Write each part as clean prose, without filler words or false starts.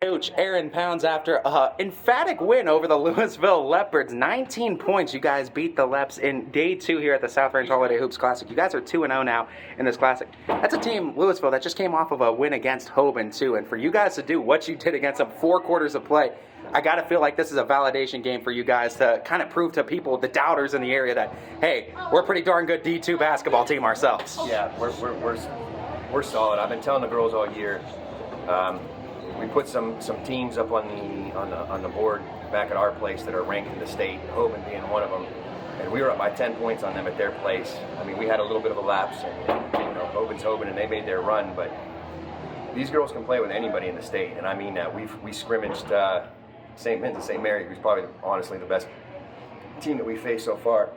Coach Aaron Pounds, after an emphatic win over the Louisville Leopards, 19 points. You guys beat the Leps in day 2 here at the South Range Holiday Hoops Classic. You guys are 2-0 now in this Classic. That's a team, Louisville, that just came off of a win against Howland too. And for you guys to do what you did against them, 4 quarters of play, I got to feel like this is a validation game for you guys to kind of prove to people, the doubters in the area, that, hey, we're a pretty darn good D2 basketball team ourselves. Yeah, we're solid. I've been telling the girls all year. We put some teams up on the board back at our place that are ranked in the state, Howland being one of them, and we were up by 10 points on them at their place. I mean, we had a little bit of a lapse, and Howland's Howland, and they made their run, but these girls can play with anybody in the state, and I mean that. We scrimmaged St. Vincent, St. Mary, who's probably honestly the best team that we faced so far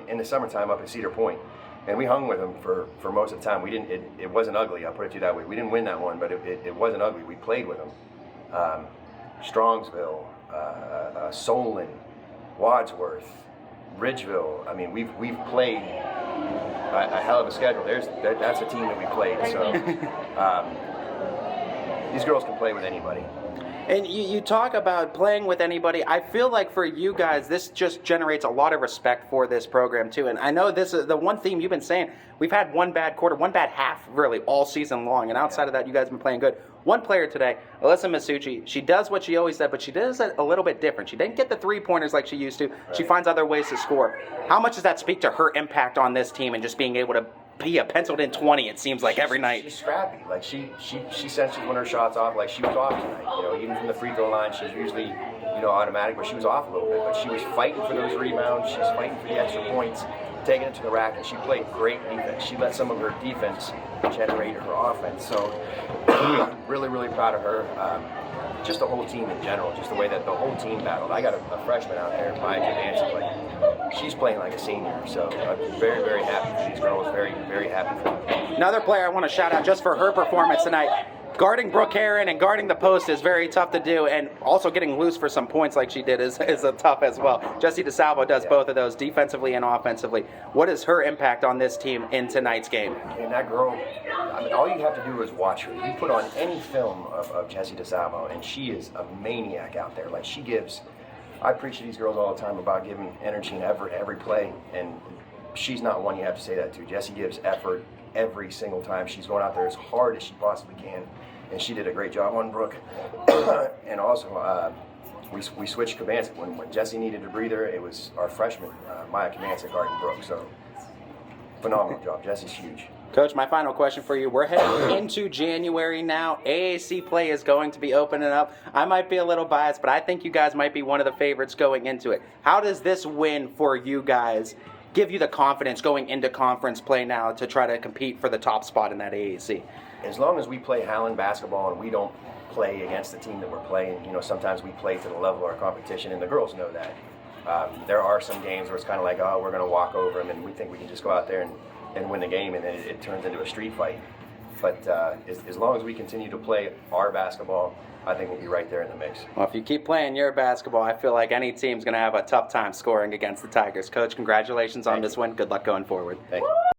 in the summertime up at Cedar Point. And we hung with them for most of the time. We didn't. It wasn't ugly. I'll put it to you that way. We didn't win that one, but it wasn't ugly. We played with them. Strongsville, Solon, Wadsworth, Ridgeville. I mean, we've played a hell of a schedule. That's a team that we played. So these girls can play with anybody. And you talk about playing with anybody. I feel like for you guys, this just generates a lot of respect for this program, too. And I know this is the one theme you've been saying. We've had one bad quarter, one bad half, really, all season long. And outside of that, you guys have been playing good. One player today, Alyssa Masucci, she does what she always said, but she does it a little bit different. She didn't get the three-pointers like she used to. Right. She finds other ways to score. How much does that speak to her impact on this team and just being able to be a penciled-in 20, it seems like, every night? She's scrappy. Like, she senses when her shot's off, like she was off tonight. Even from the free throw line, she's usually, automatic, but she was off a little bit. But she was fighting for those rebounds. She's fighting for the extra points, taking it to the rack, and she played great defense. She let some of her defense generate her offense. So, really, really proud of her. Just the whole team in general, just the way that the whole team battled. I got a freshman out there, Maya Nancy, like, she's playing like a senior. So I'm very, very happy for these girls. Very, very happy for them. Another player I want to shout out just for her performance tonight. Guarding Brooke Heron and guarding the post is very tough to do, and also getting loose for some points like she did is tough as well. Jessie DeSalvo does both of those, defensively and offensively. What is her impact on this team in tonight's game? And that girl, I mean, all you have to do is watch her. You put on any film of Jessie DeSalvo, and she is a maniac out there. Like, she gives, I preach to these girls all the time about giving energy and effort every play, and she's not one you have to say that to. Jessie gives effort every single time. She's going out there as hard as she possibly can, and she did a great job on Brooke. And also, we switched Cabansik. When Jessie needed a breather, it was our freshman, Maya Cabansik, guarding Brooke. So, phenomenal job. Jessie's huge. Coach, my final question for you. We're heading into January now. AAC play is going to be opening up. I might be a little biased, but I think you guys might be one of the favorites going into it. How does this win for you guys give you the confidence going into conference play now to try to compete for the top spot in that AAC? As long as we play Howland basketball and we don't play against the team that we're playing, sometimes we play to the level of our competition, and the girls know that. There are some games where it's kind of like, oh, we're going to walk over them, and we think we can just go out there and win the game, and then it turns into a street fight. But as long as we continue to play our basketball, I think we'll be right there in the mix. Well, if you keep playing your basketball, I feel like any team's going to have a tough time scoring against the Tigers. Coach, congratulations on this win. Good luck going forward. Thank you.